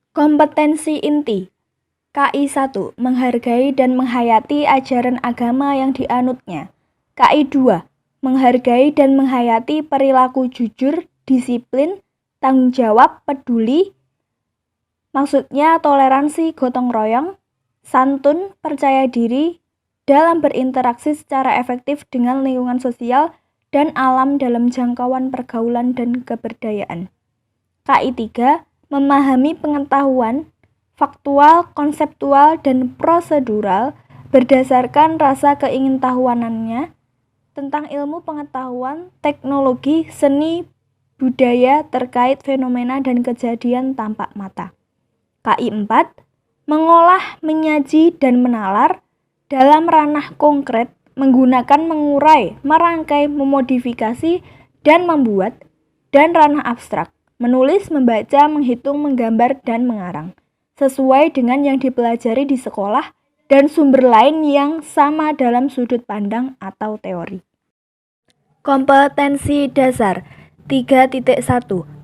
Kompetensi inti KI 1. Menghargai dan menghayati ajaran agama yang dianutnya. KI 2. Menghargai dan menghayati perilaku jujur, disiplin, tanggung jawab, peduli, maksudnya toleransi, gotong royong, santun, percaya diri dalam berinteraksi secara efektif dengan lingkungan sosial dan alam dalam jangkauan pergaulan dan keberdayaan. KI 3. Memahami pengetahuan faktual, konseptual, dan prosedural berdasarkan rasa keingintahuanannya tentang ilmu pengetahuan, teknologi, seni, budaya terkait fenomena dan kejadian tampak mata. KI 4. Mengolah, menyaji, dan menalar dalam ranah konkret menggunakan mengurai, merangkai, memodifikasi, dan membuat, dan ranah abstrak, menulis, membaca, menghitung, menggambar, dan mengarang, sesuai dengan yang dipelajari di sekolah dan sumber lain yang sama dalam sudut pandang atau teori. Kompetensi dasar 3.1.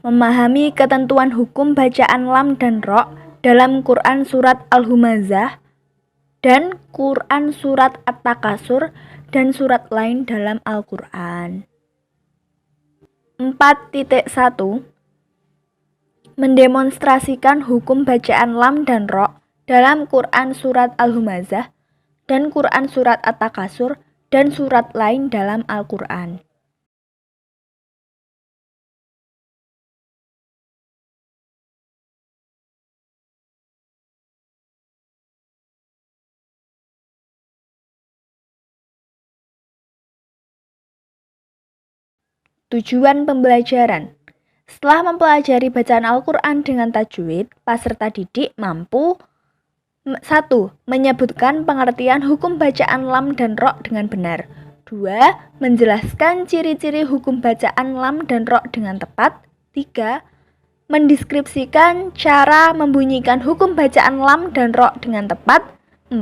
Memahami ketentuan hukum bacaan lam dan ro dalam Quran Surat Al-Humazah dan Quran Surat At-Takasur dan surat lain dalam Al-Quran. 4.1. Mendemonstrasikan hukum bacaan lam dan ro dalam Quran Surat Al-Humazah dan Quran Surat At-Takasur dan surat lain dalam Al-Quran. Tujuan pembelajaran. Setelah mempelajari bacaan Al-Quran dengan tajwid, peserta didik mampu 1. Menyebutkan pengertian hukum bacaan lam dan ro dengan benar. 2. Menjelaskan ciri-ciri hukum bacaan lam dan ro dengan tepat. 3. Mendeskripsikan cara membunyikan hukum bacaan lam dan ro dengan tepat. 4.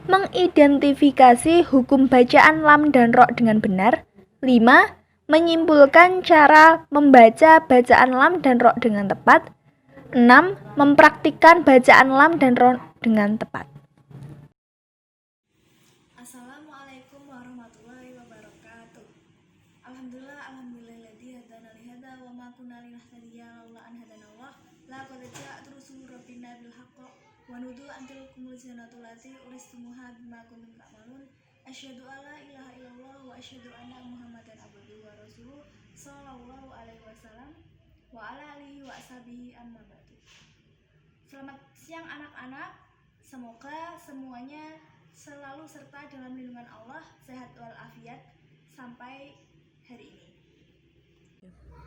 Mengidentifikasi hukum bacaan lam dan ro dengan benar. 5. Menyimpulkan cara membaca bacaan lam dan ro dengan tepat. 6. Mempraktikkan bacaan lam dan ro dengan tepat. Assalamualaikum warahmatullahi wabarakatuh. Alhamdulillahilladzi hadana li hadza wa ma kunna linahtadiya laula an hadanallah. Laqad ja'at rusulu rabbina bil haqq wa nudu an tilkumul jannatu allati uristumuha bima kuntum ta'malun. Asyhadu an la ilaha illallah wa asyhadu anna Muhammadan abduhu wa rasuluh sallallahu alaihi wasallam wa ala alihi wa ashabihi amma ba'du. Selamat siang anak-anak. Semoga semuanya selalu serta dalam lindungan Allah, sehat walafiat sampai hari ini.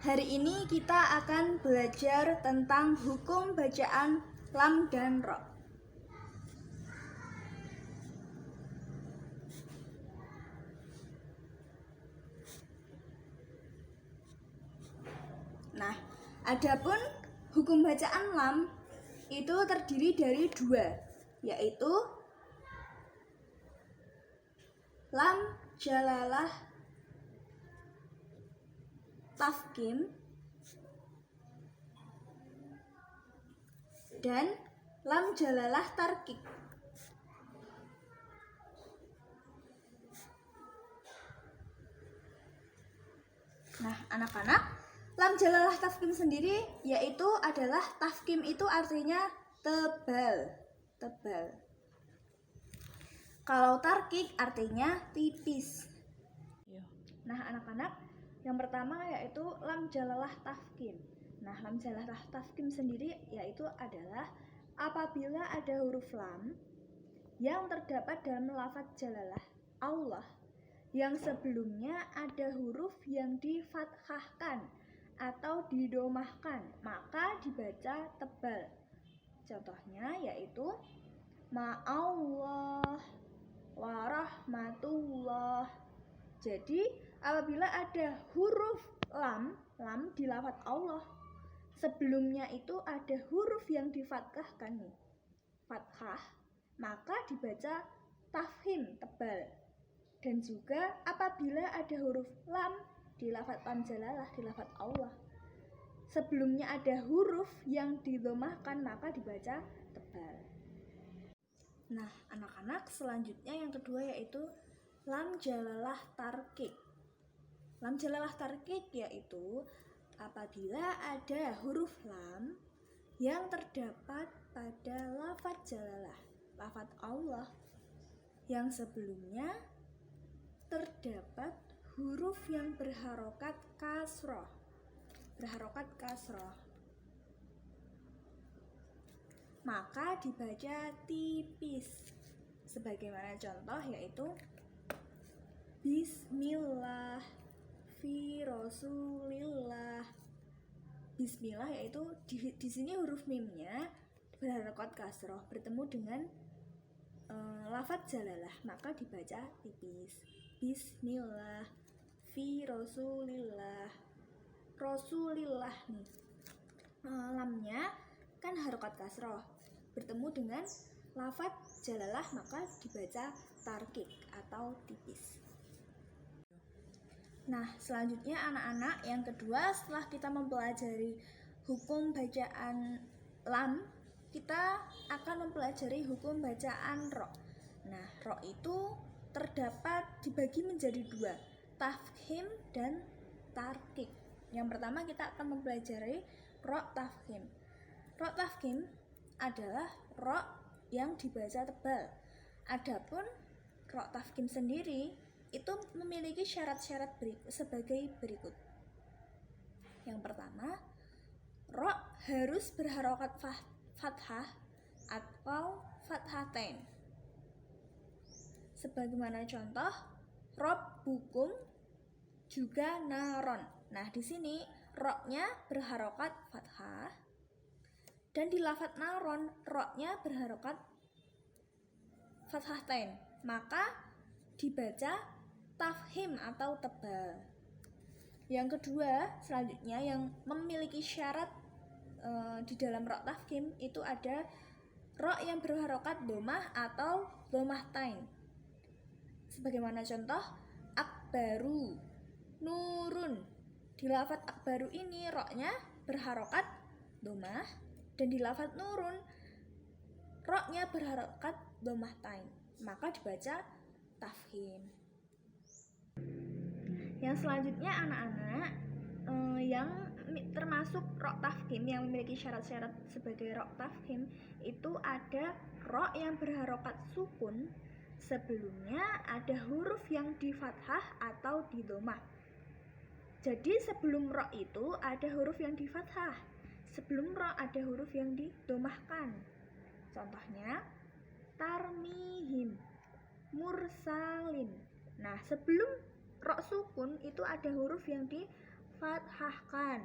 Hari ini kita akan belajar tentang hukum bacaan lam dan ro. Nah, adapun hukum bacaan lam itu terdiri dari dua, yaitu lam jalalah tafkhim dan lam jalalah tarkik. Nah, anak-anak, lam jalalah tafkhim sendiri yaitu adalah tafkhim itu artinya tebal. Kalau tarkik artinya tipis. Nah, anak-anak, yang pertama yaitu lam jalalah tafkhim. Nah, lam jalalah tafkhim sendiri yaitu adalah apabila ada huruf lam yang terdapat dalam lafadz jalalah Allah yang sebelumnya ada huruf yang difathahkan atau didomahkan, maka dibaca tebal. Contohnya yaitu ma'allah, warahmatullah. Jadi apabila ada huruf lam di lafadz Allah, sebelumnya itu ada huruf yang difathahkan nih, fathah, maka dibaca tafkhim tebal. Dan juga apabila ada huruf lam di lafadz lam jalalah di lafadz Allah, sebelumnya ada huruf yang didomahkan maka dibaca tebal. Nah, anak-anak, selanjutnya yang kedua yaitu lam jalalah tarqiq. Lam jalalah tarqiq yaitu apabila ada huruf lam yang terdapat pada lafadz jalalah, lafadz Allah, yang sebelumnya terdapat huruf yang berharokat kasroh. Maka dibaca tipis. Sebagaimana contoh yaitu Bismillah, fi Rasulillah. Bismillah yaitu di sini huruf mimnya berharokat kasroh bertemu dengan lafadz jalalah, maka dibaca tipis. Bismillah, fi Rasulillah. Rasulillah nih, lamnya kan harokat kasroh bertemu dengan lafadz jalalah, maka dibaca tarqiq atau tipis. Nah, selanjutnya anak-anak, yang kedua setelah kita mempelajari hukum bacaan lam, kita akan mempelajari hukum bacaan ro. Nah, ro itu terdapat dibagi menjadi dua, tafkhim dan tarqiq. Yang pertama kita akan mempelajari ro tafkhim. Ro tafkhim adalah ro yang dibaca tebal. Adapun ro tafkhim sendiri itu memiliki syarat-syarat sebagai berikut. Yang pertama, ro harus berharokat fathah atau fathatain. Sebagaimana contoh, robbukum juga naron. Nah, di sini ro-nya berharokat fathah dan di lafadz naron ro-nya berharokat fathatain. Maka dibaca tafhim atau tebal. Yang kedua, selanjutnya yang memiliki syarat di dalam ro tafkhim itu ada ro yang berharokat domah atau domahtain. Sebagaimana contoh akbaru, nurun. Di lafadz akbaru ini ro-nya berharokat domah dan di lafadz nurun ro-nya berharokat domahtain. Maka dibaca tafkhim. Yang selanjutnya anak-anak, yang termasuk ro tafkhim yang memiliki syarat-syarat sebagai ro tafkhim itu ada ro yang berharokat sukun, sebelumnya ada huruf yang di fathah atau di domah. Jadi sebelum ro itu ada huruf yang di fathah, sebelum ro ada huruf yang didomahkan. Contohnya tarmihim, mursalin. Nah, sebelum ro sukun itu ada huruf yang difathahkan.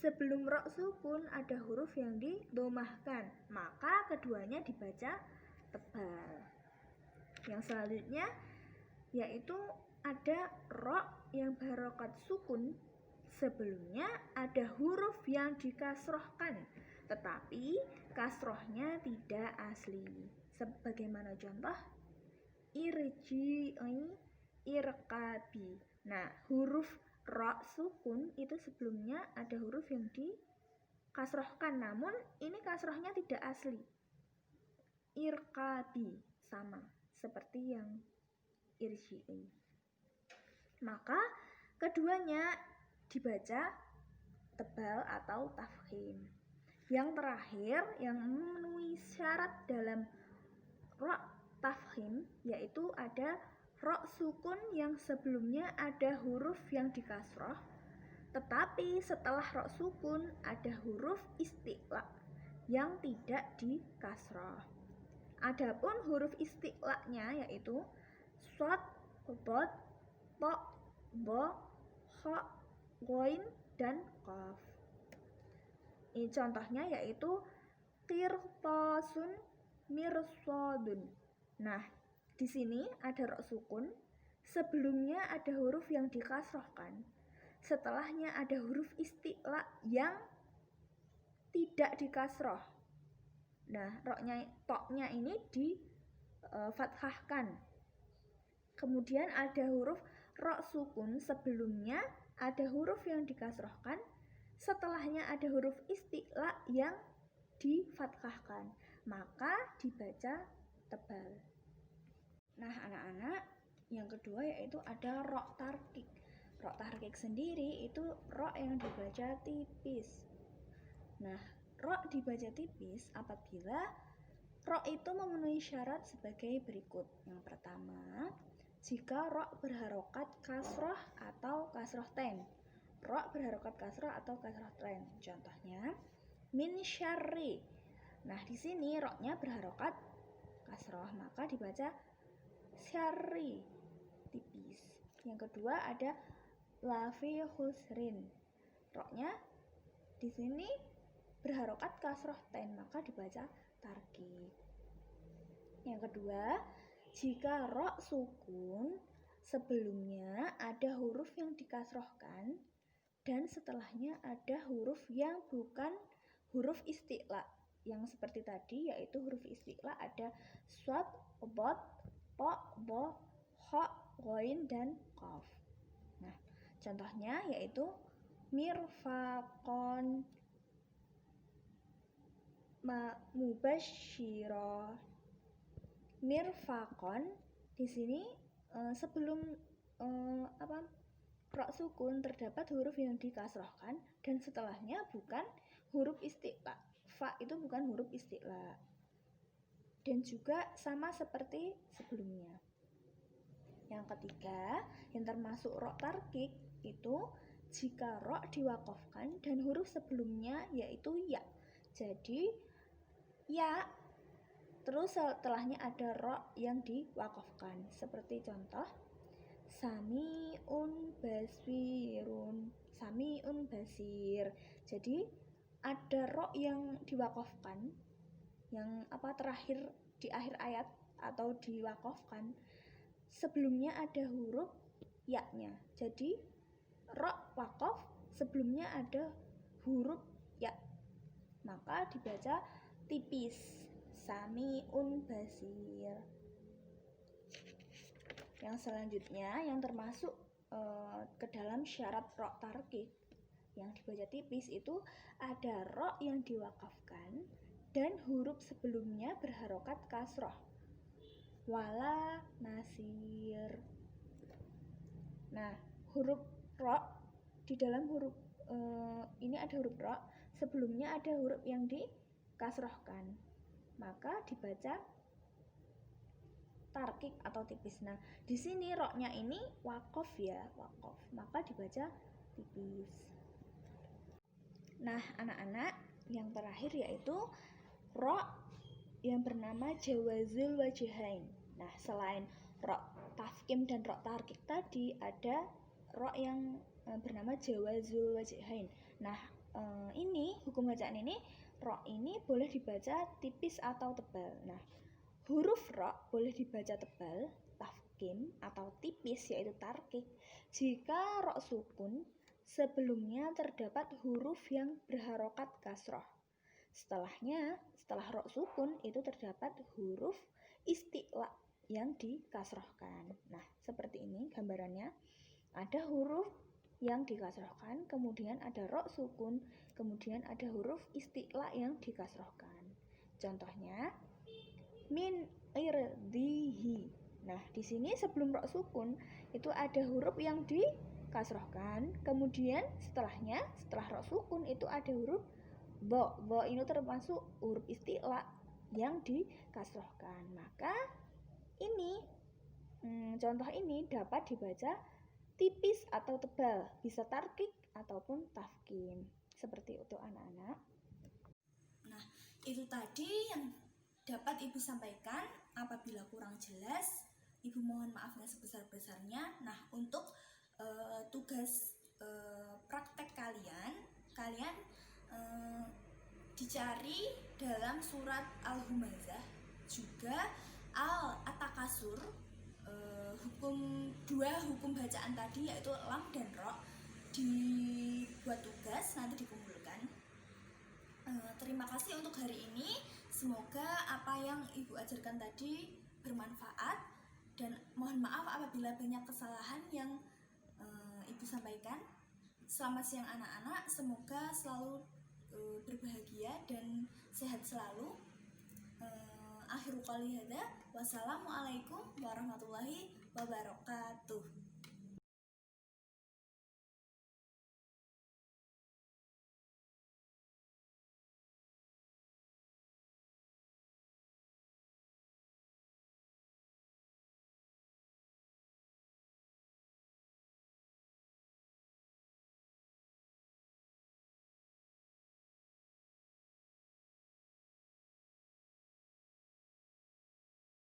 Sebelum ro sukun ada huruf yang didomahkan. Maka keduanya dibaca tebal. Yang selanjutnya yaitu ada ro yang berharokat sukun, sebelumnya ada huruf yang dikasrohkan, tetapi kasrohnya tidak asli. Sebagaimana contoh irji'i, irkabi. Nah, huruf ro sukun itu sebelumnya ada huruf yang dikasrohkan, namun ini kasrohnya tidak asli. Irkabi sama seperti yang irji'i. Maka keduanya dibaca tebal atau tafkhim. Yang terakhir yang memenuhi syarat dalam ro tafkhim yaitu ada ro sukun yang sebelumnya ada huruf yang dikasroh, tetapi setelah ro sukun ada huruf isti'la yang tidak dikasroh. Adapun huruf isti'la-nya yaitu shad, dod, to, bo, kha, ghain, dan qaf. Ini contohnya yaitu qirtasun, mirsodun. Nah, di sini ada ro sukun, sebelumnya ada huruf yang dikasrohkan, setelahnya ada huruf isti'la yang tidak dikasroh. Nah, to-nya ini difathahkan. Kemudian ada huruf ro sukun, sebelumnya ada huruf yang dikasrohkan, setelahnya ada huruf isti'la yang difathahkan, maka dibaca tebal. Nah anak-anak, yang kedua yaitu ada ro tarkik. Ro tarkik sendiri itu ro yang dibaca tipis. Nah, ro dibaca tipis apabila ro itu memenuhi syarat sebagai berikut. Yang pertama, jika ro berharokat kasroh atau kasroh ten. Ro berharokat kasroh atau kasroh ten. Contohnya, min syarri. Nah, di sini ro-nya berharokat kasroh, maka dibaca syarri, tipis. Yang kedua ada lafi khusrin. Ro-nya di sini berharokat kasroh ten, maka dibaca tarkik. Yang kedua, jika ro sukun sebelumnya ada huruf yang dikasrohkan dan setelahnya ada huruf yang bukan huruf isti'la, yang seperti tadi yaitu huruf isti'la ada shad, dhad, ta, dha, kha, ghain dan qaf. Nah, contohnya yaitu mirfaqon, mubasysyira. Mirfaqon di sini sebelum ro sukun terdapat huruf yang dikasrohkan dan setelahnya bukan huruf isti'la. Fa itu bukan huruf isti'la. Dan juga sama seperti sebelumnya. Yang ketiga, yang termasuk ro tarkik itu jika ro diwakofkan dan huruf sebelumnya yaitu ya. Jadi ya terus setelahnya ada ro yang diwakofkan. Seperti contoh sami'un basirun, sami'un basir. Jadi ada ro yang diwakofkan, yang terakhir di akhir ayat atau diwakofkan. Sebelumnya ada huruf ya-nya. Jadi ro wakof sebelumnya ada huruf ya, maka dibaca tipis, sami'un basir. Yang selanjutnya yang termasuk ke dalam syarat ro tarkik yang dibaca tipis itu ada ro yang diwakafkan dan huruf sebelumnya berharokat kasroh. Wala nasir. Nah, huruf ro di dalam huruf ini ada huruf ro, sebelumnya ada huruf yang dikasrohkan, maka dibaca tarkik atau tipis. Nah, di sini ro-nya ini wakof ya, wakof, maka dibaca tipis. Nah, anak-anak, yang terakhir yaitu ro yang bernama jawazul wajihain. Nah, selain ro tafkim dan ro tarkik tadi, ada ro yang bernama jawazul wajihain. Nah, ini hukum bacaan ini, ro ini boleh dibaca tipis atau tebal. Nah, huruf ro boleh dibaca tebal, tafkim, atau tipis yaitu tarkik jika ro sukun sebelumnya terdapat huruf yang berharokat kasroh. Setelah ro sukun itu terdapat huruf isti'la yang dikasrohkan. Nah, seperti ini gambarannya. Ada huruf yang dikasrohkan, kemudian ada ro sukun, kemudian ada huruf isti'la yang dikasrohkan. Contohnya min irdihi. Nah, di sini sebelum ro sukun itu ada huruf yang dikasrohkan, kemudian setelah ro sukun itu ada huruf bo. Bo ini termasuk huruf isti'la yang dikasrohkan. Maka ini contoh ini dapat dibaca tipis atau tebal, bisa tarkik ataupun tafkim. Seperti itu anak-anak. Nah, itu tadi yang dapat Ibu sampaikan. Apabila kurang jelas, Ibu mohon maafnya sebesar-besarnya. Nah, untuk tugas praktek kalian dicari dalam surat Al-Humazah, juga At-Takasur, dua hukum bacaan tadi yaitu lam dan ro, dibuat tugas, nanti dikumpulkan. Terima kasih untuk hari ini. Semoga apa yang Ibu ajarkan tadi bermanfaat, dan mohon maaf apabila banyak kesalahan yang Ibu sampaikan. Selamat siang anak-anak, semoga selalu berbahagia dan sehat selalu. Akhirul qouli hadza, wassalamualaikum warahmatullahi wabarakatuh.